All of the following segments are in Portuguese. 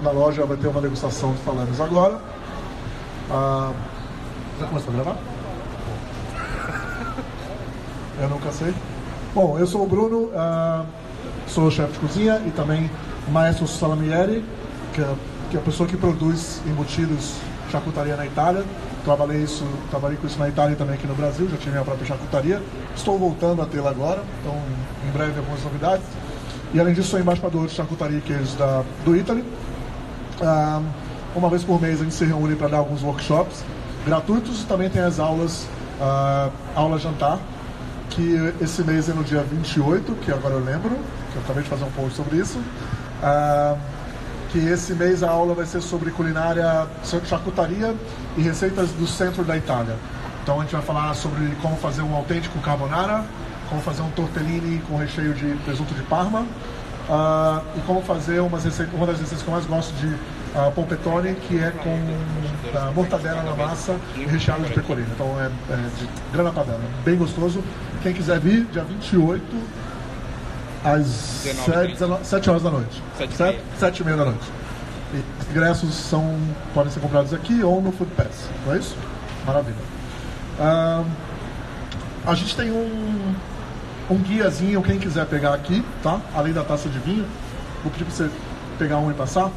da loja vai ter uma degustação de salames agora. Já começou a gravar? Eu nunca sei. Bom, eu sou o Bruno, sou chefe de cozinha e também maestro salamieri, que é a pessoa que produz embutidos, charcutaria na Itália. Trabalhei com isso na Itália e também aqui no Brasil, já tive minha própria charcutaria. Estou voltando a tê-la agora, então em breve algumas novidades. E além disso, sou embaixador de charcutaria e queijos do Italy. Uma vez por mês a gente se reúne para dar alguns workshops gratuitos e também tem as aulas, aula jantar, que esse mês é no dia 28, que agora eu lembro, que eu acabei de fazer um post sobre isso. Que esse mês a aula vai ser sobre culinária, charcutaria e receitas do centro da Itália. Então a gente vai falar sobre como fazer um autêntico carbonara, como fazer um tortellini com recheio de presunto de Parma, e como fazer uma das receitas que eu mais gosto de polpettone, que é com mortadela na massa e recheado de pecorino. Então é de grana padano, bem gostoso. Quem quiser vir, dia 28, às 7 horas da noite. 7h30 da noite. E ingressos podem ser comprados aqui ou no Food Pass. Não é isso? Maravilha. A gente tem um guiazinho, quem quiser pegar aqui, tá? Além da taça de vinho. Vou pedir para você pegar um e passar.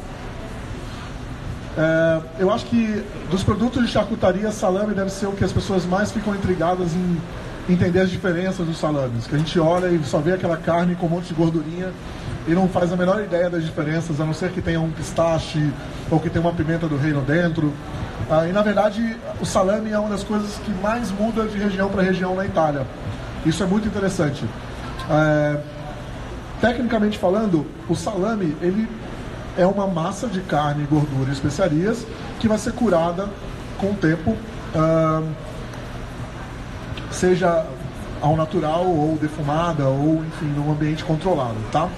Eu acho que dos produtos de charcutaria, salame deve ser o que as pessoas mais ficam intrigadas em entender as diferenças dos salames, que a gente olha e só vê aquela carne com um monte de gordurinha e não faz a menor ideia das diferenças, a não ser que tenha um pistache ou que tenha uma pimenta do reino dentro. E na verdade o salame é uma das coisas que mais muda de região para região na Itália. Isso é muito interessante. Tecnicamente falando, o salame ele é uma massa de carne, gordura e especiarias que vai ser curada com o tempo, seja ao natural ou defumada ou, enfim, num ambiente controlado, tá?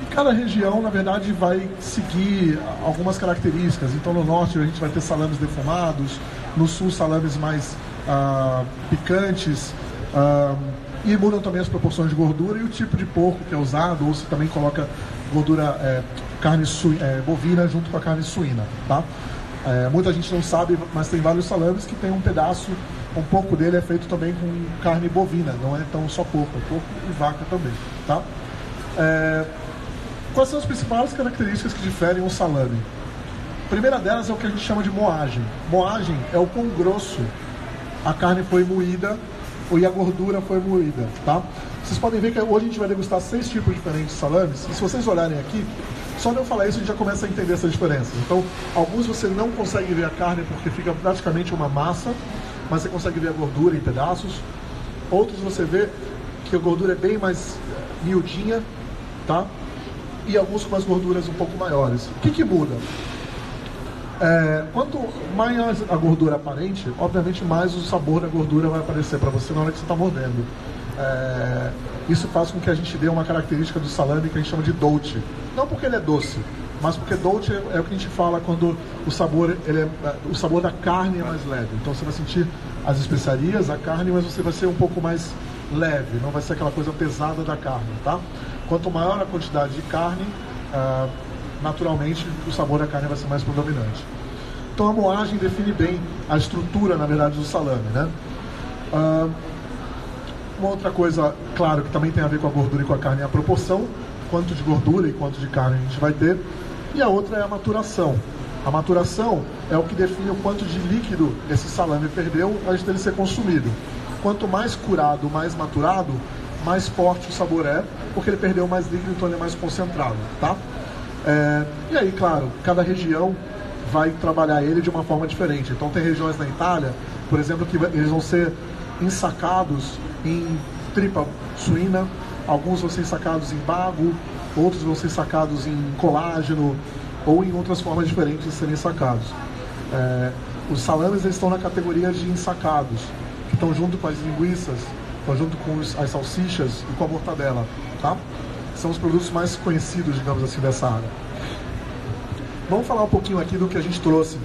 E cada região, na verdade, vai seguir algumas características. Então, no norte a gente vai ter salames defumados, no sul salames mais picantes, e mudam também as proporções de gordura e o tipo de porco que é usado, ou se também coloca gordura, carne bovina junto com a carne suína, tá? Muita gente não sabe, mas tem vários salames que tem um pedaço, um pouco dele é feito também com carne bovina, não é tão só porco, é porco e vaca também, tá? Quais são as principais características que diferem o salame? A primeira delas é o que a gente chama de moagem. Moagem é o quão grosso a carne foi moída e a gordura foi moída, tá? Vocês podem ver que hoje a gente vai degustar 6 tipos diferentes de salames, e se vocês olharem aqui, só de eu falar isso a gente já começa a entender essas diferenças. Então, alguns você não consegue ver a carne porque fica praticamente uma massa, mas você consegue ver a gordura em pedaços. Outros você vê que a gordura é bem mais miudinha, tá? E alguns com as gorduras um pouco maiores. O que muda? Quanto maior a gordura aparente, obviamente mais o sabor da gordura vai aparecer para você na hora que você está mordendo. Isso faz com que a gente dê uma característica do salame que a gente chama de dolce. Não porque ele é doce, mas porque dolce é o que a gente fala quando o sabor da carne é mais leve. Então você vai sentir as especiarias, a carne, mas você vai ser um pouco mais leve, não vai ser aquela coisa pesada da carne, tá? Quanto maior a quantidade de carne, naturalmente o sabor da carne vai ser mais predominante. Então a moagem define bem a estrutura, na verdade, do salame, né? Uma outra coisa, claro, que também tem a ver com a gordura e com a carne é a proporção, quanto de gordura e quanto de carne a gente vai ter. E a outra é a maturação. A maturação é o que define o quanto de líquido esse salame perdeu antes dele ser consumido. Quanto mais curado, mais maturado, mais forte o sabor é, porque ele perdeu mais líquido, então ele é mais concentrado, tá? E aí, claro, cada região vai trabalhar ele de uma forma diferente. Então tem regiões na Itália, por exemplo, que eles vão ser ensacados em tripa suína, alguns vão ser ensacados em bago, outros vão ser ensacados em colágeno ou em outras formas diferentes de serem ensacados. Os salames eles estão na categoria de ensacados, que estão junto com as linguiças, estão junto com as salsichas e com a mortadela, tá? São os produtos mais conhecidos, digamos assim, dessa área. Vamos falar um pouquinho aqui do que a gente trouxe,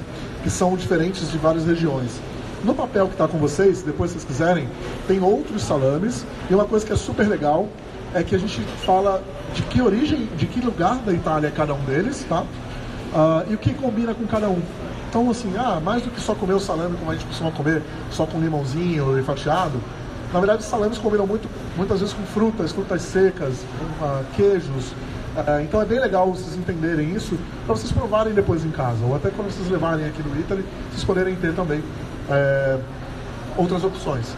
que são diferentes de várias regiões. No papel que está com vocês, depois se vocês quiserem, tem outros salames, e uma coisa que é super legal é que a gente fala de que origem, de que lugar da Itália é cada um deles, tá? e o que combina com cada um. Então, assim, mais do que só comer o salame como a gente costuma comer, só com limãozinho e fatiado, na verdade os salames combinam muitas vezes com frutas secas, com queijos. Então é bem legal vocês entenderem isso, para vocês provarem depois em casa, ou até quando vocês levarem aqui no Italy, vocês poderem ter também outras opções. Se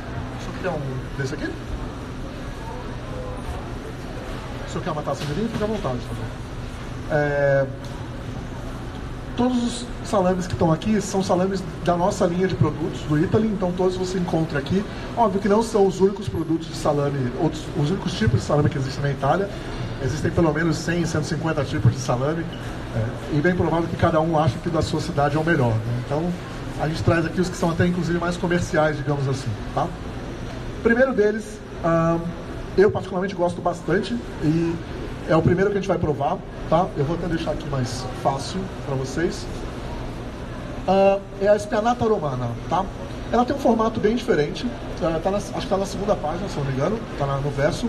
eu quer um desse aqui? Se eu quer uma taça de vinho, fica à vontade também. Todos os salames que estão aqui são salames da nossa linha de produtos, do Italy, então todos você encontra aqui. Óbvio que não são os únicos produtos de salame, os únicos tipos de salame que existem na Itália. Existem pelo menos 100, 150 tipos de salame, e bem provável que cada um acha que o da sua cidade é o melhor, né? Então, a gente traz aqui os que são até inclusive mais comerciais, digamos assim, tá? O primeiro deles, eu particularmente gosto bastante, e é o primeiro que a gente vai provar, tá? Eu vou até deixar aqui mais fácil para vocês. É a Spianata Romana, tá? Ela tem um formato bem diferente, acho que está na segunda página, se não me engano, está no verso.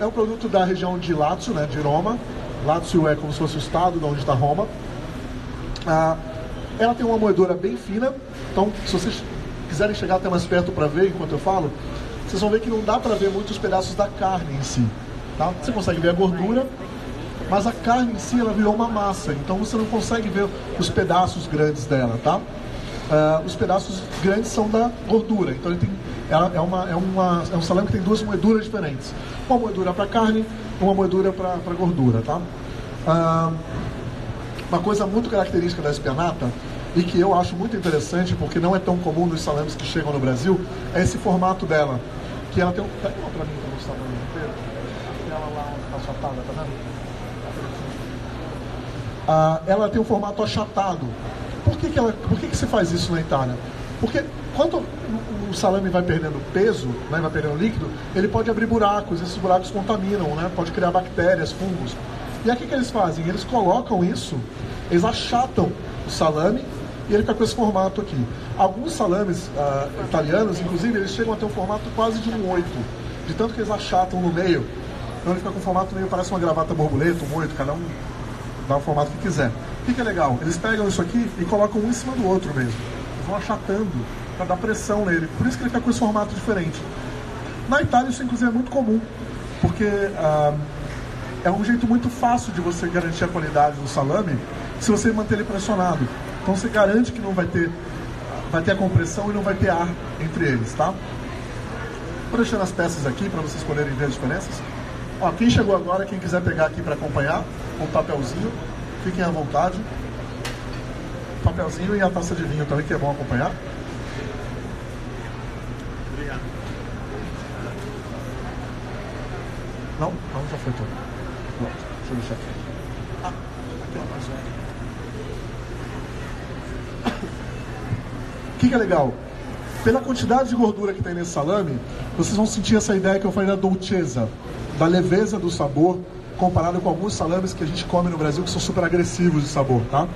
É um produto da região de Lazio, né, de Roma. Lazio é como se fosse o estado de onde está Roma. Ela tem uma moedura bem fina, então se vocês quiserem chegar até mais perto para ver enquanto eu falo, vocês vão ver que não dá para ver muitos pedaços da carne em si, tá? Você consegue ver a gordura, mas a carne em si ela virou uma massa, então você não consegue ver os pedaços grandes dela, tá? Os pedaços grandes são da gordura, então ele tem, é um salame que tem duas moeduras diferentes, uma moedura para carne e uma moedura para gordura, tá? Uma coisa muito característica da Spianata e que eu acho muito interessante, porque não é tão comum nos salames que chegam no Brasil, é esse formato dela, que ela tem um... Pega uma para mim para mostrar o tamanho inteiro. Ela lá onde está achatada, tá vendo? Ela tem um formato achatado. Por que se faz isso na Itália? Porque quando o salame vai perdendo peso, né, vai perdendo líquido, ele pode abrir buracos, esses buracos contaminam, né, pode criar bactérias, fungos. E aí o que eles fazem? Eles colocam isso, eles achatam o salame e ele fica com esse formato aqui. Alguns salames italianos, inclusive, eles chegam a ter um formato quase de um 8, de tanto que eles achatam no meio. Então ele fica com um formato meio, parece uma gravata borboleta, um 8, cada um dá o formato que quiser. O que é legal? Eles pegam isso aqui e colocam um em cima do outro mesmo. Eles vão achatando para dar pressão nele. Por isso que ele fica com esse formato diferente. Na Itália isso inclusive é muito comum, porque é um jeito muito fácil de você garantir a qualidade do salame se você manter ele pressionado. Então você garante que não vai ter a compressão e não vai ter ar entre eles, tá? Vou deixando as peças aqui para vocês poderem ver as diferenças. Ó, quem chegou agora, quem quiser pegar aqui para acompanhar, com um papelzinho, fiquem à vontade. Papelzinho e a taça de vinho também, que é bom acompanhar. Obrigado. Não, já foi tudo. Pronto, deixa eu deixar aqui. Aqui é mais um. O que é legal? Pela quantidade de gordura que tem nesse salame, vocês vão sentir essa ideia que eu falei da dolcezza, da leveza do sabor, comparado com alguns salames que a gente come no Brasil que são super agressivos de sabor, tá?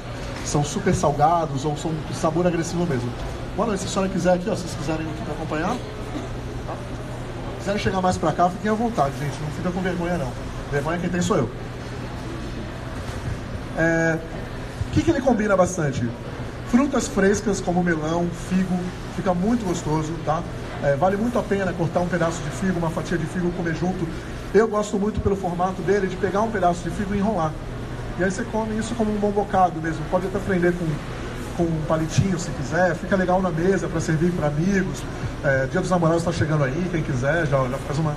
São super salgados ou são de sabor agressivo mesmo. Boa noite, se a senhora quiser aqui, ó, se vocês quiserem aqui acompanhar, tá? Se quiserem chegar mais pra cá, fiquem à vontade, gente, não fica com vergonha não. Vergonha quem tem sou eu. O que ele combina bastante? Frutas frescas como melão, figo, fica muito gostoso, tá? Vale muito a pena cortar um pedaço de figo, uma fatia de figo, comer junto. Eu gosto muito pelo formato dele de pegar um pedaço de figo e enrolar. E aí você come isso como um bom bocado mesmo. Pode até prender com um palitinho se quiser. Fica legal na mesa para servir para amigos. Dia dos Namorados está chegando aí, quem quiser já faz uma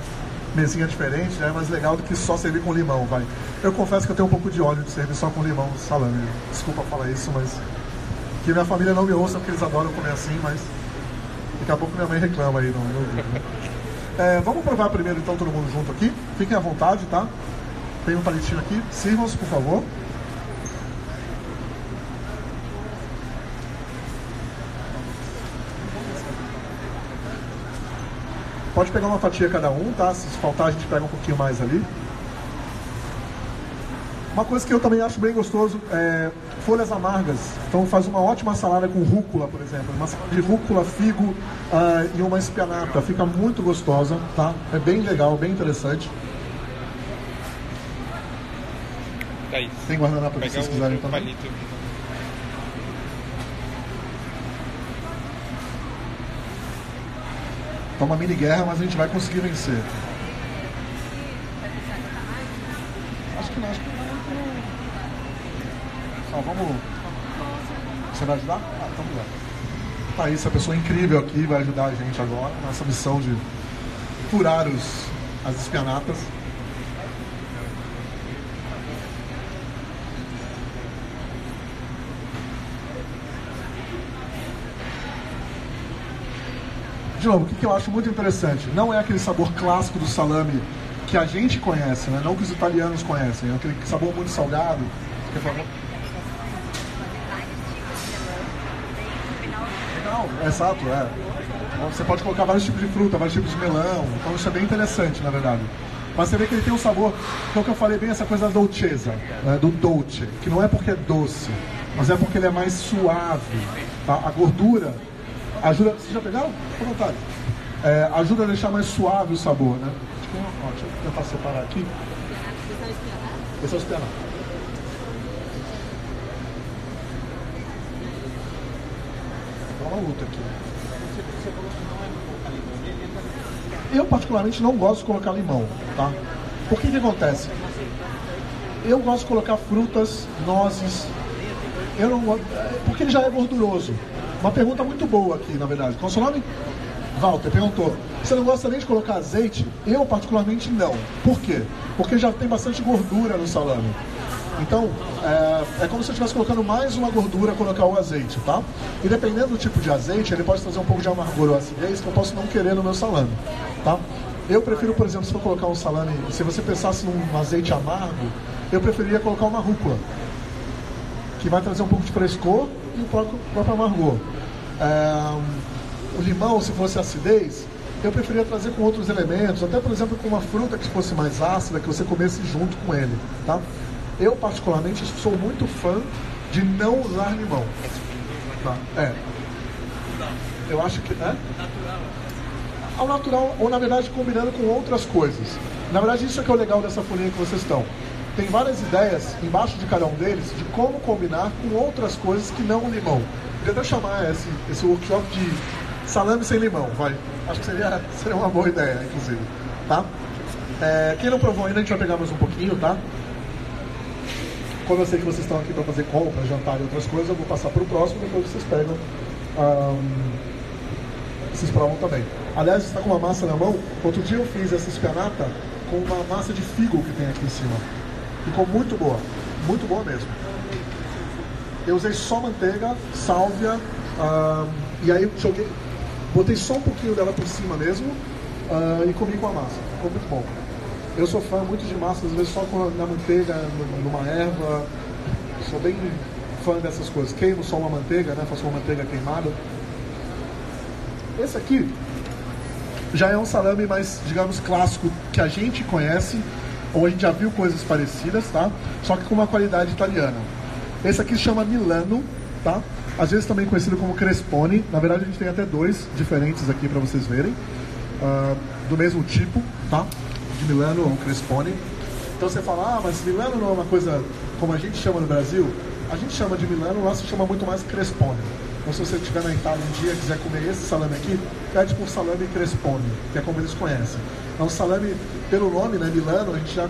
mesinha diferente, é mais legal do que só servir com limão, vai. Eu confesso que eu tenho um pouco de ódio de servir só com limão no salame. Desculpa falar isso, mas... Que minha família não me ouça porque eles adoram comer assim, mas daqui a pouco minha mãe reclama aí no vídeo, né? Vamos provar primeiro então todo mundo junto aqui. Fiquem à vontade, tá? Tem um palitinho aqui. Sirvam-se, por favor. Pode pegar uma fatia cada um, tá? Se faltar a gente pega um pouquinho mais ali. Uma coisa que eu também acho bem gostoso é folhas amargas. Então faz uma ótima salada com rúcula, por exemplo. Uma salada de rúcula, figo e uma spianata. Fica muito gostosa, tá? É bem legal, bem interessante. Thaís. Tem guardanapo que vocês quiserem também? Palito. Tá uma mini guerra, mas a gente vai conseguir vencer. Acho que não. Vamos... Você vai ajudar? Então vamos lá. Thaís, essa pessoa incrível aqui, vai ajudar a gente agora nessa missão de furar as espianatas. De novo, o que eu acho muito interessante, não é aquele sabor clássico do salame que a gente conhece, né? Não que os italianos conhecem, é aquele sabor muito salgado. Legal, exato, é. Você pode colocar vários tipos de fruta, vários tipos de melão, então isso é bem interessante, na verdade. Mas você vê que ele tem um sabor, que é o que eu falei bem, essa coisa da dolcezza, né? Do dolce, que não é porque é doce, mas é porque ele é mais suave, tá? A gordura ajuda... Vocês já pegaram? Fica à vontade. Ajuda a deixar mais suave o sabor, né? Deixa eu tentar separar aqui. Esse é o espinafre. Dá uma luta aqui. Eu particularmente não gosto de colocar limão, tá? Por que acontece? Eu gosto de colocar frutas, nozes. Eu não gosto, porque ele já é gorduroso. Uma pergunta muito boa aqui, na verdade. Qual é o seu nome? Walter perguntou, você não gosta nem de colocar azeite? Eu particularmente não. Por quê? Porque já tem bastante gordura no salame. Então, é como se eu estivesse colocando mais uma gordura colocar o azeite, tá? E dependendo do tipo de azeite, ele pode trazer um pouco de amargor ou acidez que eu posso não querer no meu salame, tá? Eu prefiro, por exemplo, se eu colocar um salame, se você pensasse num azeite amargo, eu preferiria colocar uma rúcula, que vai trazer um pouco de frescor e o próprio amargor. O limão, se fosse acidez, eu preferia trazer com outros elementos, até por exemplo com uma fruta que fosse mais ácida, que você comesse junto com ele, tá? Eu particularmente sou muito fã de não usar limão, tá? Eu acho que ao natural, ou na verdade combinando com outras coisas. Na verdade isso é que é o legal dessa folhinha que vocês estão. Tem várias ideias embaixo de cada um deles de como combinar com outras coisas que não o limão. Podia até chamar esse workshop de salame sem limão, vai. Acho que seria uma boa ideia, inclusive, tá? Quem não provou ainda, a gente vai pegar mais um pouquinho, tá? Como eu sei que vocês estão aqui para fazer compras, jantar e outras coisas, eu vou passar para o próximo, depois vocês pegam, vocês provam também. Aliás, está com uma massa na mão. Outro dia eu fiz essa espianata com uma massa de figo que tem aqui em cima. Ficou muito boa mesmo. Eu usei só manteiga, sálvia, e aí botei só um pouquinho dela por cima mesmo, e comi com a massa. Ficou muito bom. Eu sou fã muito de massa, às vezes só na manteiga, numa erva. Sou bem fã dessas coisas. Queimo só uma manteiga, né? Faço uma manteiga queimada. Esse aqui já é um salame mais, digamos, clássico, que a gente conhece, ou a gente já viu coisas parecidas, tá? Só que com uma qualidade italiana. Esse aqui se chama Milano, tá? Às vezes também conhecido como Crespone. Na verdade a gente tem até dois diferentes aqui para vocês verem, do mesmo tipo, tá? De Milano ou Crespone. Então você fala, mas Milano não é uma coisa como a gente chama no Brasil? A gente chama de Milano, lá se chama muito mais Crespone. Então se você estiver na Itália um dia e quiser comer esse salame aqui, pede por salame Crespone, que é como eles conhecem. Então salame, pelo nome, né, Milano, a gente já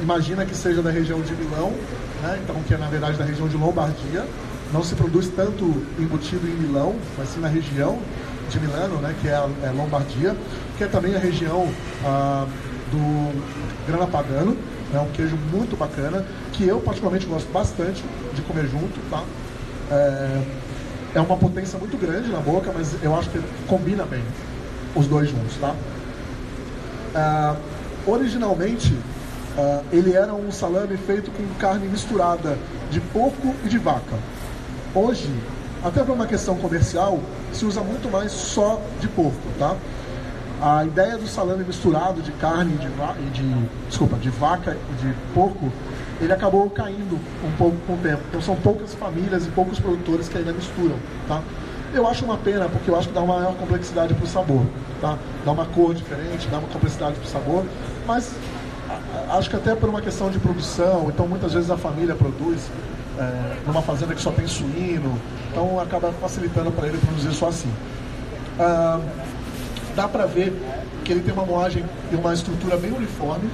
imagina que seja da região de Milão, né? Então que é na verdade da região de Lombardia. Não se produz tanto embutido em Milão, mas sim na região de Milano, né, que é Lombardia, que é também a região do Grana Padano, é um queijo muito bacana, que eu particularmente gosto bastante de comer junto, tá? É uma potência muito grande na boca, mas eu acho que combina bem os dois juntos, tá? Originalmente, ele era um salame feito com carne misturada de porco e de vaca. Hoje, até por uma questão comercial, se usa muito mais só de porco, tá? A ideia do salame misturado de carne de vaca e de porco, ele acabou caindo um pouco com o tempo. Então são poucas famílias e poucos produtores que ainda misturam, tá? Eu acho uma pena, porque eu acho que dá uma maior complexidade para o sabor, tá? Dá uma cor diferente, dá uma complexidade para o sabor, mas acho que até por uma questão de produção, então muitas vezes a família produz numa fazenda que só tem suíno, então acaba facilitando para ele produzir só assim. Dá para ver que ele tem uma moagem e uma estrutura bem uniforme,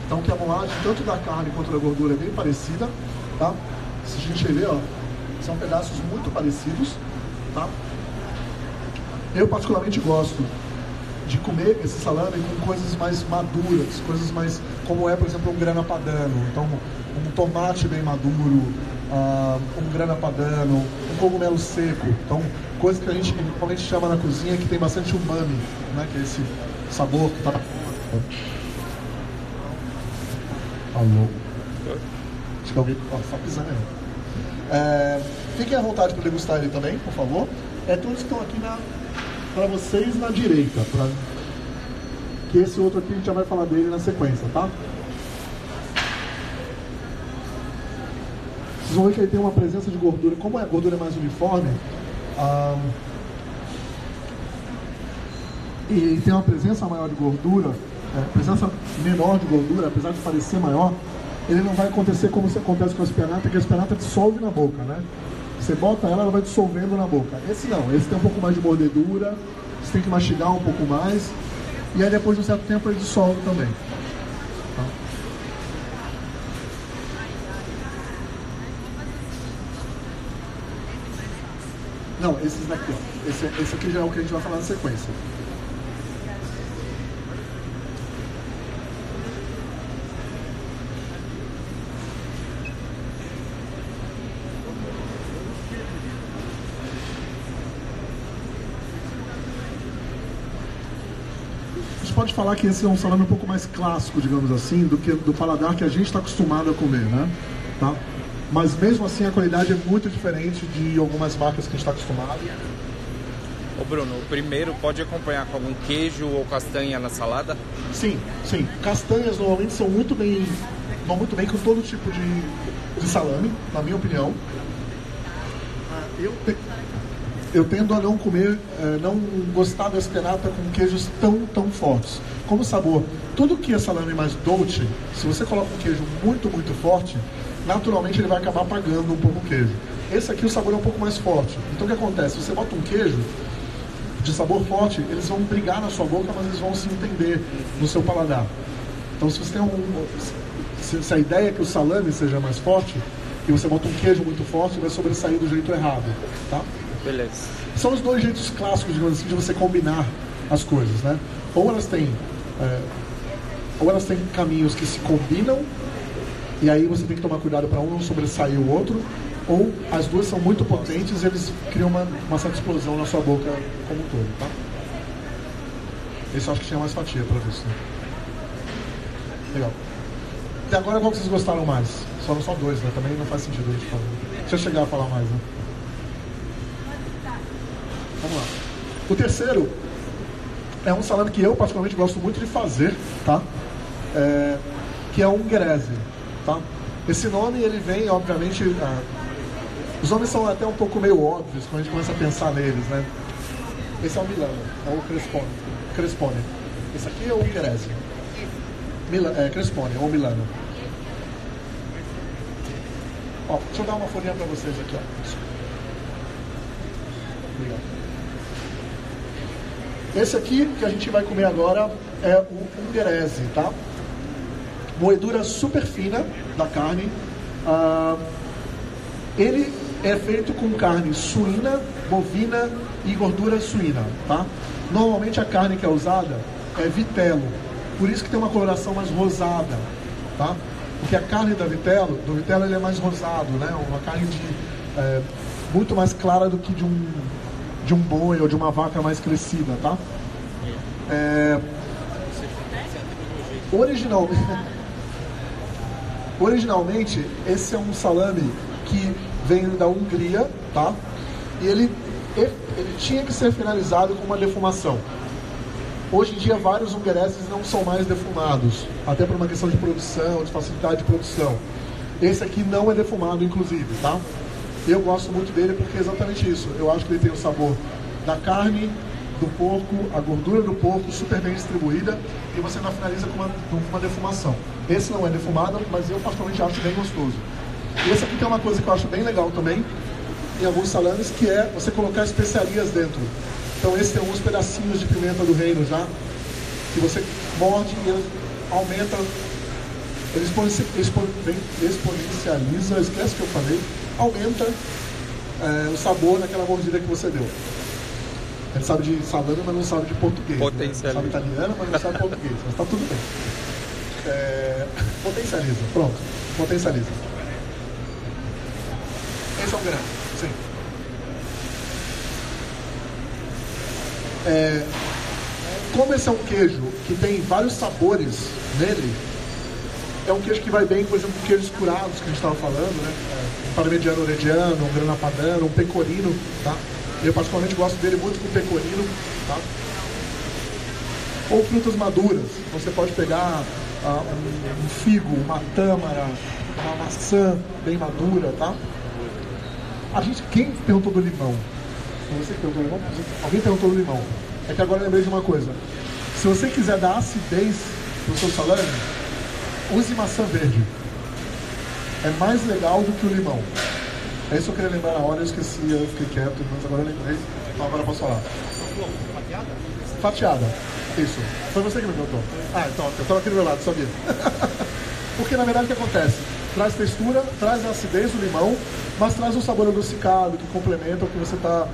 então que a moagem tanto da carne quanto da gordura é bem parecida, tá? Se a gente ver, ó, são pedaços muito parecidos, tá? Eu particularmente gosto de comer esse salame com coisas mais maduras, coisas mais, como é, por exemplo, um grana padano, então um tomate bem maduro, um grana padano, um cogumelo seco, então coisas que a gente normalmente chama na cozinha que tem bastante umami, né, que é esse sabor que tá na ponta. Alô? Acho que alguém está pisando aí. Fiquem à vontade para degustar ele também, por favor. Todos que estão aqui para vocês na direita, que esse outro aqui a gente já vai falar dele na sequência, tá? Vocês vão ver que ele tem uma presença de gordura. Como a gordura é mais uniforme, e tem uma presença maior de gordura, presença menor de gordura, apesar de parecer maior, ele não vai acontecer como acontece com a espinata, que a espinata dissolve na boca, né? Você bota ela vai dissolvendo na boca. Esse não, esse tem um pouco mais de mordedura, você tem que mastigar um pouco mais, e aí depois de um certo tempo ele dissolve também. Tá? Não, esses daqui, ó. Esse aqui já é o que a gente vai falar na sequência. Pode falar que esse é um salame um pouco mais clássico, digamos assim, do que do paladar que a gente está acostumado a comer, né? Tá? Mas mesmo assim a qualidade é muito diferente de algumas marcas que a gente está acostumado. Ô Bruno, o primeiro pode acompanhar com algum queijo ou castanha na salada? Sim, sim. Castanhas normalmente vão muito bem com todo tipo de salame, na minha opinião. Eu tendo a não comer, não gostar da espinata com queijos tão fortes. Como sabor, tudo que é salame mais dolce, se você coloca um queijo muito forte, naturalmente ele vai acabar apagando um pouco o queijo. Esse aqui o sabor é um pouco mais forte. Então o que acontece? Se você bota um queijo de sabor forte, eles vão brigar na sua boca, mas eles vão se entender no seu paladar. Então se você tem se a ideia é que o salame seja mais forte, e você bota um queijo muito forte, vai sobressair do jeito errado, tá? Beleza. São os dois jeitos clássicos, digamos assim, de você combinar as coisas, né? Ou elas têm caminhos que se combinam, e aí você tem que tomar cuidado para um não sobressair o outro, ou as duas são muito potentes e eles criam uma certa explosão na sua boca como um todo, tá? Esse eu acho que tinha mais fatia para isso. Né? Legal. E agora qual que vocês gostaram mais? Só dois, né? Também não faz sentido a gente falar. Deixa eu chegar a falar mais, né? Vamos lá. O terceiro é um salame que eu particularmente gosto muito de fazer, tá? Que é o ungherese, tá? Esse nome, ele vem, obviamente... os nomes são até um pouco meio óbvios quando a gente começa a pensar neles, né? Esse é o Milano, é o Crespone. Esse aqui é o ungherese. Crespone, ou Milano. Ó, deixa eu dar uma folhinha para vocês aqui, ó. Obrigado. Esse aqui que a gente vai comer agora é o ungherese, tá? Moedura super fina da carne. Ele é feito com carne suína, bovina e gordura suína, tá? Normalmente a carne que é usada é vitelo, por isso que tem uma coloração mais rosada, tá? Porque a carne do vitelo ele é mais rosado, né? Uma carne muito mais clara do que de um boi ou de uma vaca mais crescida, tá? Originalmente, esse é um salame que vem da Hungria, tá? E ele tinha que ser finalizado com uma defumação. Hoje em dia, vários unghereses não são mais defumados, até por uma questão de produção, de facilidade de produção. Esse aqui não é defumado, inclusive, tá? Eu gosto muito dele porque é exatamente isso. Eu acho que ele tem o sabor da carne, do porco, a gordura do porco super bem distribuída, e você ainda finaliza com uma defumação. Esse não é defumado, mas eu particularmente acho bem gostoso. E esse aqui tem uma coisa que eu acho bem legal também, em alguns salames, que é você colocar especiarias dentro. Então esse tem alguns pedacinhos de pimenta do reino já, que você morde e ele aumenta, ele exponencializa, esquece o que eu falei, aumenta o sabor naquela mordida que você deu. A gente sabe de salame, mas não sabe de português. Potencializa. Né? Sabe italiano, mas não sabe português. Mas tá tudo bem. Potencializa, pronto. Potencializa. Esse é um grande, sim. Como esse é um queijo que tem vários sabores nele, é um queijo que vai bem, por exemplo, com queijos curados que a gente estava falando, né? Um parmigiano reggiano, um grana padano, um pecorino, tá? Eu particularmente gosto dele muito com pecorino, tá? Ou frutas maduras. Você pode pegar um figo, uma tâmara, uma maçã bem madura, tá? Quem perguntou do limão? Você que perguntou do limão? Alguém perguntou do limão. É que agora eu lembrei de uma coisa. Se você quiser dar acidez no seu salame, use maçã verde. É mais legal do que o limão. É isso que eu queria lembrar na hora, eu esqueci, eu fiquei quieto, mas agora eu lembrei. Então agora eu posso falar. Fatiada? Fatiada, isso. Foi você que me perguntou. Então, eu estava aqui do meu lado, sabia. Porque na verdade o que acontece? Traz textura, traz a acidez do limão, mas traz um sabor adocicado que complementa o que você está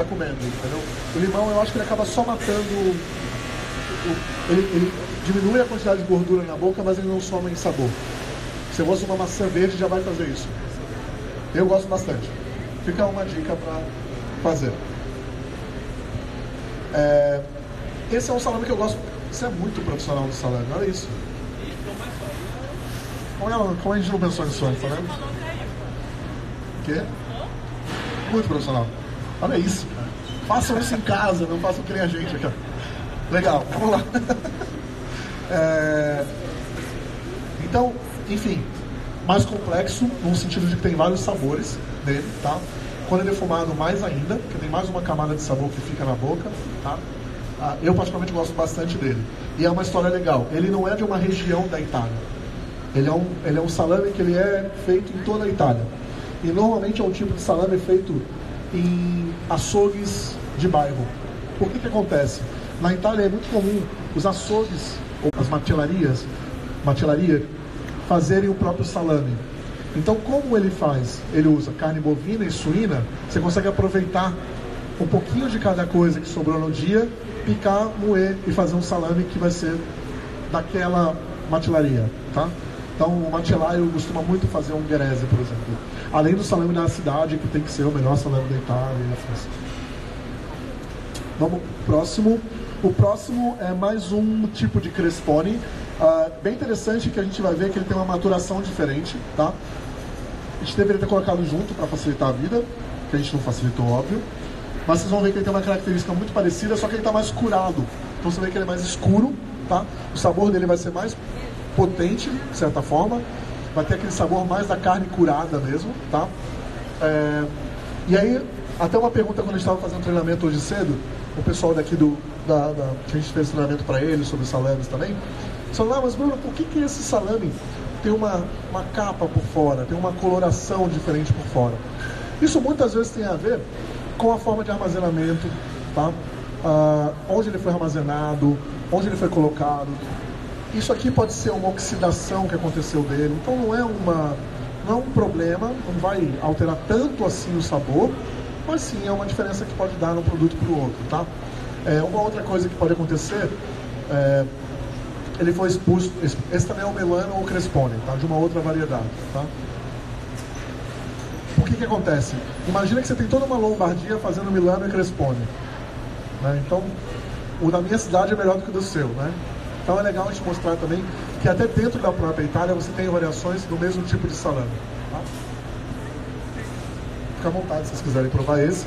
comendo, entendeu? O limão eu acho que ele acaba só matando, ele diminui a quantidade de gordura na boca, mas ele não soma em sabor. Se você usa uma maçã verde, já vai fazer isso. Eu gosto bastante. Fica uma dica para fazer. Esse é um salame que eu gosto. Isso é muito profissional do salame, olha isso. Como a gente não pensou nisso antes, tá vendo? O quê? Muito profissional. Olha isso, cara. Façam isso em casa, não façam que nem a gente aqui. Legal, vamos lá. Então, enfim, mais complexo, no sentido de que tem vários sabores dele, tá? Quando ele é defumado, mais ainda, porque tem mais uma camada de sabor que fica na boca, tá? Eu particularmente gosto bastante dele. E é uma história legal. Ele não é de uma região da Itália. Ele é um salame que ele é feito em toda a Itália. E normalmente é um tipo de salame feito em açougues de bairro. Por que acontece? Na Itália é muito comum os açougues, ou as macelarias, fazerem o próprio salame. Então, como ele faz? Ele usa carne bovina e suína, você consegue aproveitar um pouquinho de cada coisa que sobrou no dia, picar, moer e fazer um salame que vai ser daquela macelaria, tá? Então, o macellaio costuma muito fazer um ungherese, por exemplo. Além do salame da cidade, que tem que ser o melhor salame da Itália. Vamos pro próximo. O próximo é mais um tipo de crespone. Bem interessante que a gente vai ver que ele tem uma maturação diferente, tá? A gente deveria ter colocado junto para facilitar a vida, que a gente não facilitou, óbvio. Mas vocês vão ver que ele tem uma característica muito parecida, só que ele está mais curado. Então você vê que ele é mais escuro, tá? O sabor dele vai ser mais potente, de certa forma. Vai ter aquele sabor mais da carne curada mesmo, tá? E aí, até uma pergunta quando a gente estava fazendo treinamento hoje cedo, o pessoal daqui que a gente fez treinamento para eles sobre salames também, falaram, mas Bruno, por que esse salame tem uma capa por fora, tem uma coloração diferente por fora? Isso muitas vezes tem a ver com a forma de armazenamento, tá? Onde ele foi armazenado, onde ele foi colocado. Isso aqui pode ser uma oxidação que aconteceu dele, então não é um problema, não vai alterar tanto assim o sabor, mas sim é uma diferença que pode dar de um produto para o outro, tá? Uma outra coisa que pode acontecer, ele foi expulso, esse também é o Melano ou Crespone, tá? De uma outra variedade, tá? O que acontece? Imagina que você tem toda uma Lombardia fazendo Milano e Crespone, né? Então, o da minha cidade é melhor do que o do seu, né? Então é legal a gente mostrar também que até dentro da própria Itália você tem variações do mesmo tipo de salame, tá? Fica à vontade se vocês quiserem provar esse.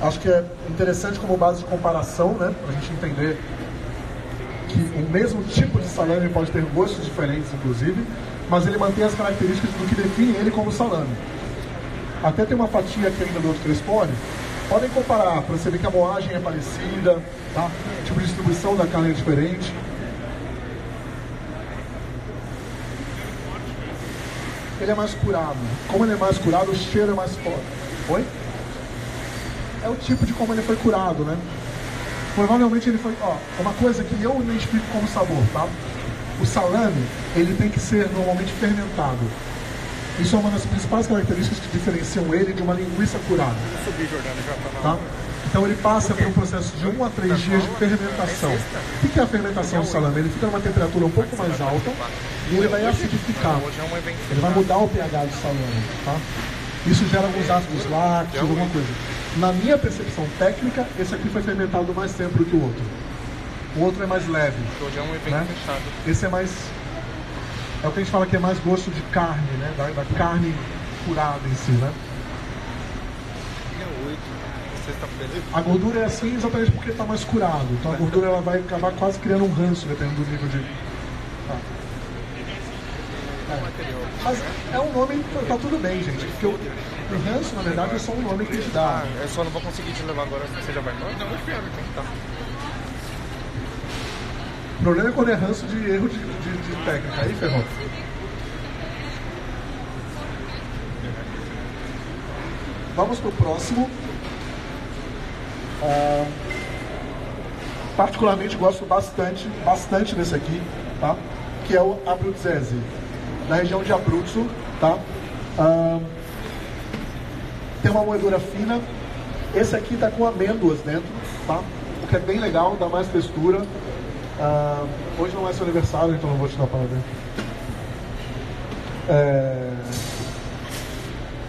Acho que é interessante como base de comparação, né? Pra gente entender que o mesmo tipo de salame pode ter gostos diferentes, inclusive, mas ele mantém as características do que define ele como salame. Até tem uma fatia aqui ainda do outro Crespone. Podem comparar, para você ver que a moagem é parecida, tá? O tipo de distribuição da carne é diferente. ele é mais curado. Como ele é mais curado, o cheiro é mais forte. Oi? É o tipo de como ele foi curado, né? Provavelmente ele foi... Ó, uma coisa que eu identifico como sabor, tá? O salame, ele tem que ser normalmente fermentado. Isso é uma das principais características que diferenciam ele de uma linguiça curada. Tá? Então ele passa por um processo de 1 a 3 dias de fermentação. O que é a fermentação do salame? Ele fica numa temperatura um pouco mais alta e ele vai acidificar. Ele vai mudar o pH do salame. Tá? Isso gera alguns ácidos lácteos, alguma coisa. Na minha percepção técnica, esse aqui foi fermentado mais tempo do que o outro. O outro é mais leve. Hoje é um evento né? fechado. Esse é mais... É o que a gente fala que é mais gosto de carne, né? Da carne curada em si, né? A gordura é assim exatamente porque está mais curado. Então a gordura ela vai acabar quase criando um ranço, dependendo do nível de... Tá. Mas é um nome, tá tudo bem, gente. Porque o ranço, na verdade, é só um nome que a gente dá. Eu só não vou conseguir te levar agora, você já vai embora? Não, eu quero. Tá. O problema é quando é ranço de erro de técnica. Aí, ferrou. Vamos pro próximo. Particularmente gosto bastante desse aqui, tá? Que é o Abruzzese, da região de Abruzzo, tá? Tem uma moedura fina. Esse aqui tá com amêndoas dentro, tá? O que é bem legal, dá mais textura. Hoje não é seu aniversário, então não vou te dar parabéns.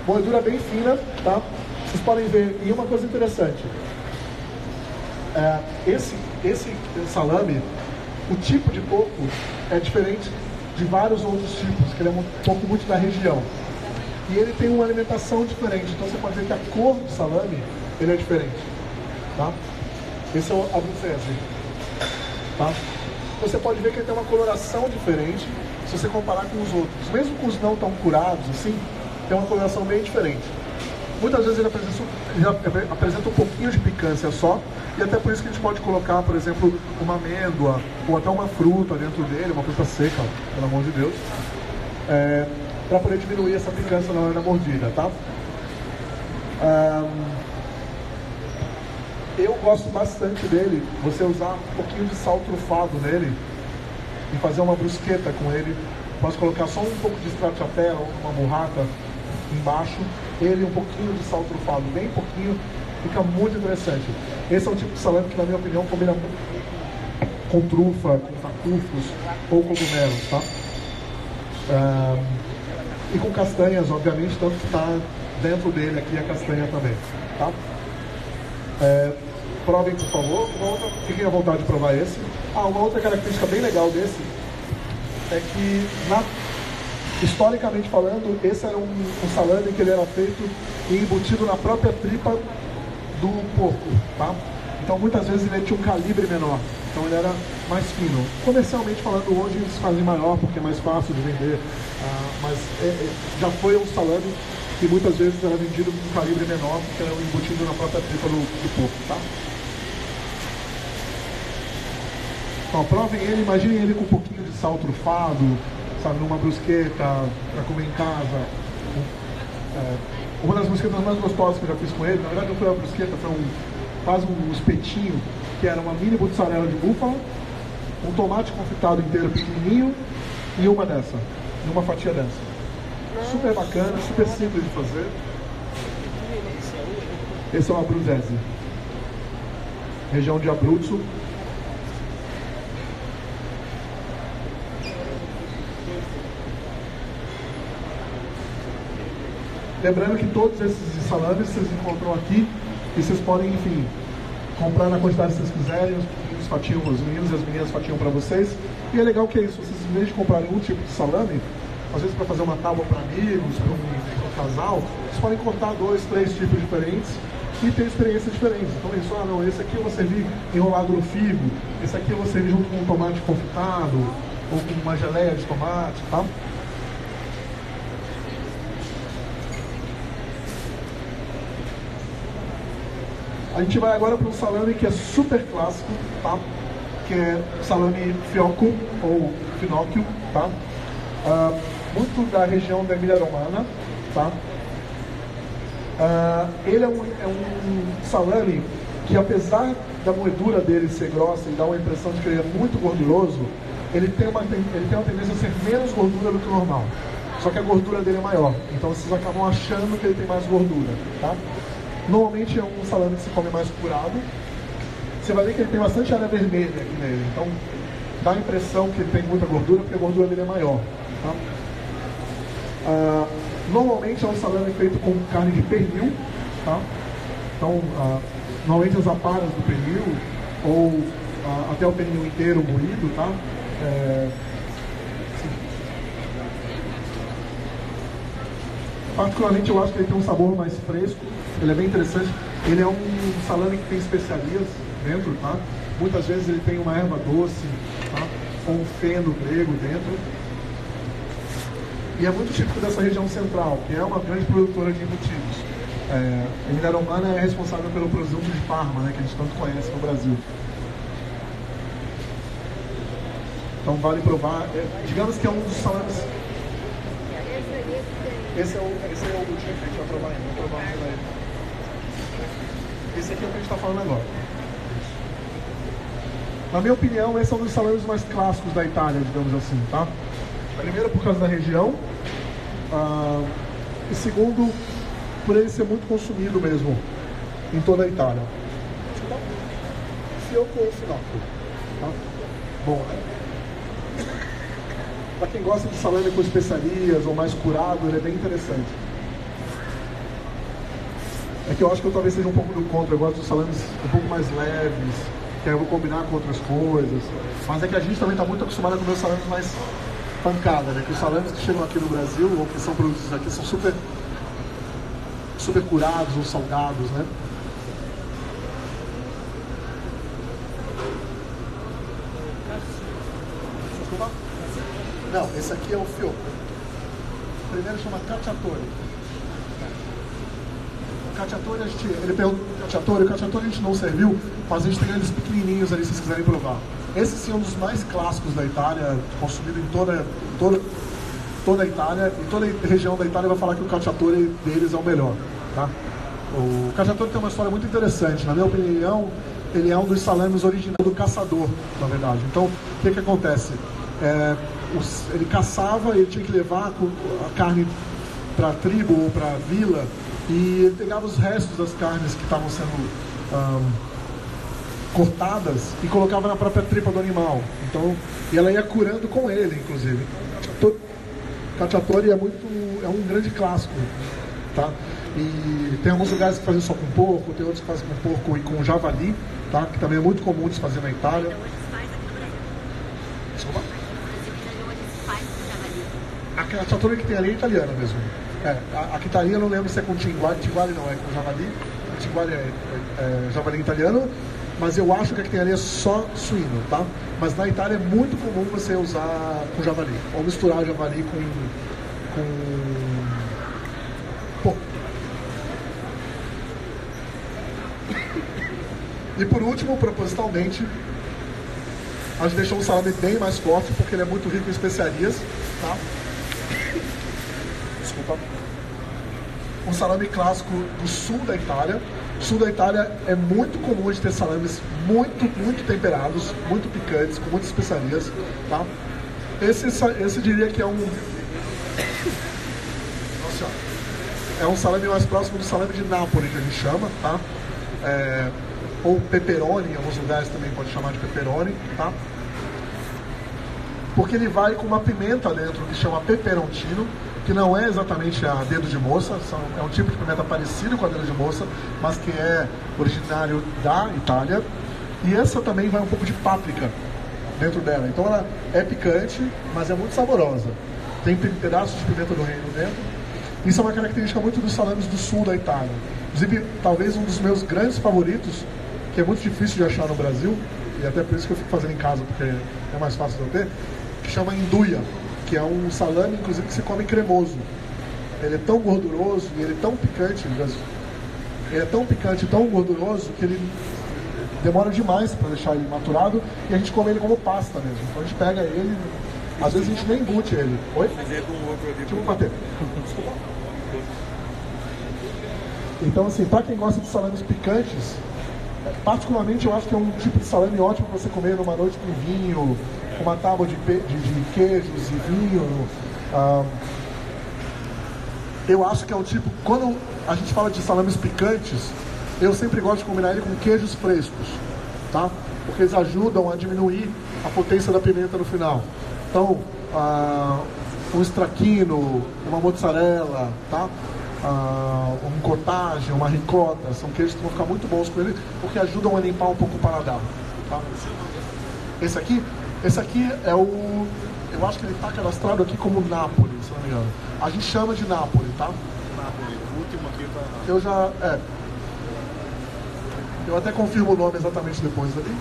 Moedura bem fina, tá? Vocês podem ver, e uma coisa interessante, esse salame, o tipo de porco é diferente de vários outros tipos, que ele é um porco muito da região. E ele tem uma alimentação diferente, então você pode ver que a cor do salame, ele é diferente, tá? Esse é o Abruzzese, tá? Você pode ver que ele tem uma coloração diferente, se você comparar com os outros. Mesmo com os não tão curados, assim, tem uma coloração bem diferente. Muitas vezes ele apresenta um pouquinho de picância só, e até por isso que a gente pode colocar, por exemplo, uma amêndoa, ou até uma fruta dentro dele, uma fruta seca, pelo amor de Deus, para poder diminuir essa picância na hora da mordida, tá? Eu gosto bastante dele, você usar um pouquinho de sal trufado nele, e fazer uma brusqueta com ele. Posso colocar só um pouco de stracciatella ou uma burrata embaixo, ele um pouquinho de sal trufado, bem pouquinho, fica muito interessante. Esse é o tipo de salame que, na minha opinião, combina muito com trufa, com tacufos ou cogumelos, tá? E com castanhas, obviamente, tanto que está dentro dele aqui a castanha também, tá? Provem, por favor. Fiquem à vontade de provar esse. Uma outra característica bem legal desse é que, historicamente falando, esse era um salame que ele era feito e embutido na própria tripa do porco, tá? Então muitas vezes ele tinha um calibre menor, então ele era mais fino. Comercialmente falando, hoje eles fazem maior porque é mais fácil de vender, mas já foi um salame que muitas vezes era vendido com um calibre menor porque era embutido na própria tripa do porco, tá? Então, provem ele, imaginem ele com um pouquinho de sal trufado, sabe, numa brusqueta para comer em casa. Uma das brusquetas mais gostosas que eu já fiz com ele, na verdade não foi uma brusqueta, foi quase um espetinho, que era uma mini mussarela de búfala, um tomate confitado inteiro pequenininho e uma fatia dessa. Super bacana, super simples de fazer. Esse é o Abruzzese, região de Abruzzo. Lembrando que todos esses salames vocês encontram aqui e vocês podem, enfim, comprar na quantidade que vocês quiserem. Os fatiam, os meninos e as meninas fatiam para vocês. E é legal que é isso, vocês, em vez de comprarem um tipo de salame, às vezes para fazer uma tábua para amigos, para um casal, vocês podem cortar 2, 3 tipos diferentes e ter experiências diferentes. Então é isso, não, esse aqui eu vou servir enrolado no figo, esse aqui eu vou servir junto com um tomate confitado, ou com uma geleia de tomate, tá? A gente vai agora para um salame que é super clássico, tá? Que é salame fiocco ou finocchio, tá? muito da região da Emília-Romana, tá? Ele é um salame que, apesar da moedura dele ser grossa e dar uma impressão de que ele é muito gorduroso, ele tem uma tendência a ser menos gordura do que o normal. Só que a gordura dele é maior, então vocês acabam achando que ele tem mais gordura, tá? Normalmente é um salame que se come mais curado. Você vai ver que ele tem bastante área vermelha aqui nele, então dá a impressão que ele tem muita gordura, porque a gordura dele é maior, tá? Normalmente é um salame feito com carne de pernil, tá? Então, normalmente as aparas do pernil, ou até o pernil inteiro moído, tá? Particularmente eu acho que ele tem um sabor mais fresco, ele é bem interessante. Ele é um salame que tem especiarias dentro, tá? Muitas vezes ele tem uma erva doce, tá? Ou um feno grego dentro. E é muito típico dessa região central, que é uma grande produtora de embutidos. A Emília-Romana é responsável pelo presunto de Parma, né, que a gente tanto conhece no Brasil. Então vale provar. Digamos que é um dos salames. Esse é o último que a gente vai provar ainda. Vou provar um daí. Esse aqui é o que a gente está falando agora. Na minha opinião, esse é um dos salames mais clássicos da Itália, digamos assim, tá? Primeiro, por causa da região. E segundo, por ele ser muito consumido mesmo em toda a Itália. Fiocco ou finocchio, tá? Bom, né? Para quem gosta de salame com especiarias ou mais curado, ele é bem interessante. É que eu acho que eu talvez seja um pouco do contra. Eu gosto de salames um pouco mais leves, que aí eu vou combinar com outras coisas. Mas é que a gente também está muito acostumado a comer os salames mais pancada, né? Que os salames que chegam aqui no Brasil, ou que são produzidos aqui, são super curados ou salgados, né? Não, esse aqui é o fiocco. O primeiro chama cacciatore. O cacciatore ele pergunta o cacciatore a gente não serviu, mas a gente tem eles pequenininhos ali se vocês quiserem provar. Esse sim é um dos mais clássicos da Itália, consumido em toda a Itália, e toda a região da Itália vai falar que o cacciatore deles é o melhor, tá? O cacciatore tem uma história muito interessante. Na minha opinião, ele é um dos salames originais do caçador, na verdade. Então, o que acontece? Ele caçava, ele tinha que levar a carne para a tribo ou para a vila, e ele pegava os restos das carnes que estavam sendo cortadas e colocava na própria tripa do animal. Então, e ela ia curando com ele, inclusive. Cacciatore é um grande clássico, tá? E tem alguns lugares que fazem só com porco, tem outros que fazem com porco e com javali, tá? Que também é muito comum de se fazer na Itália. Desculpa? A cacciatore que tem ali é italiana mesmo. A que tá ali eu não lembro se é com tinguale não, é com javali. Tinguale é javali italiano, mas eu acho que a que tem ali é só suíno, tá? Mas na Itália é muito comum você usar com javali, ou misturar javali com porco. E por último, propositalmente, a gente deixou um salame bem mais forte, porque ele é muito rico em especiarias, tá? Desculpa. Um salame clássico do sul da Itália. No sul da Itália é muito comum de ter salames muito temperados, muito picantes, com muitas especiarias, tá? Esse diria que é um... Nossa, é um salame mais próximo do salame de Nápoles, que a gente chama, tá? Ou pepperoni, em alguns lugares também pode chamar de pepperoni, tá? Porque ele vai com uma pimenta dentro que chama peperoncino, que não é exatamente a dedo de moça, é um tipo de pimenta parecido com a dedo de moça, mas que é originário da Itália. E essa também vai um pouco de páprica dentro dela. Então ela é picante, mas é muito saborosa. Tem pedaços de pimenta do reino dentro. Isso é uma característica muito dos salames do sul da Itália. Inclusive, talvez um dos meus grandes favoritos, que é muito difícil de achar no Brasil, e até por isso que eu fico fazendo em casa, porque é mais fácil de eu ter, que chama induia, que é um salame, inclusive, que se come cremoso. Ele é tão gorduroso e ele é tão picante, ele é tão picante e tão gorduroso que ele demora demais para deixar ele maturado, e a gente come ele como pasta mesmo. Então a gente pega ele, Às vezes a gente nem embute ele. Oi? Fazer do outro ali. Deixa eu bater. Desculpa. Então, assim, para quem gosta de salames picantes, particularmente eu acho que é um tipo de salame ótimo para você comer numa noite com vinho, com uma tábua de queijos e vinho. Eu acho que é um tipo, quando a gente fala de salames picantes, eu sempre gosto de combinar ele com queijos frescos, tá? Porque eles ajudam a diminuir a potência da pimenta no final. Então, um stracchino, uma mozzarella, tá? Um cottage, uma ricota, são queijos que vão ficar muito bons com ele, porque ajudam a limpar um pouco o paladar, tá? Esse aqui é o... Eu acho que ele está cadastrado aqui como Nápoles, se não me engano. A gente chama de Nápoles, tá? Nápoles. O último aqui tá... Eu já... Eu até confirmo o nome exatamente depois ali.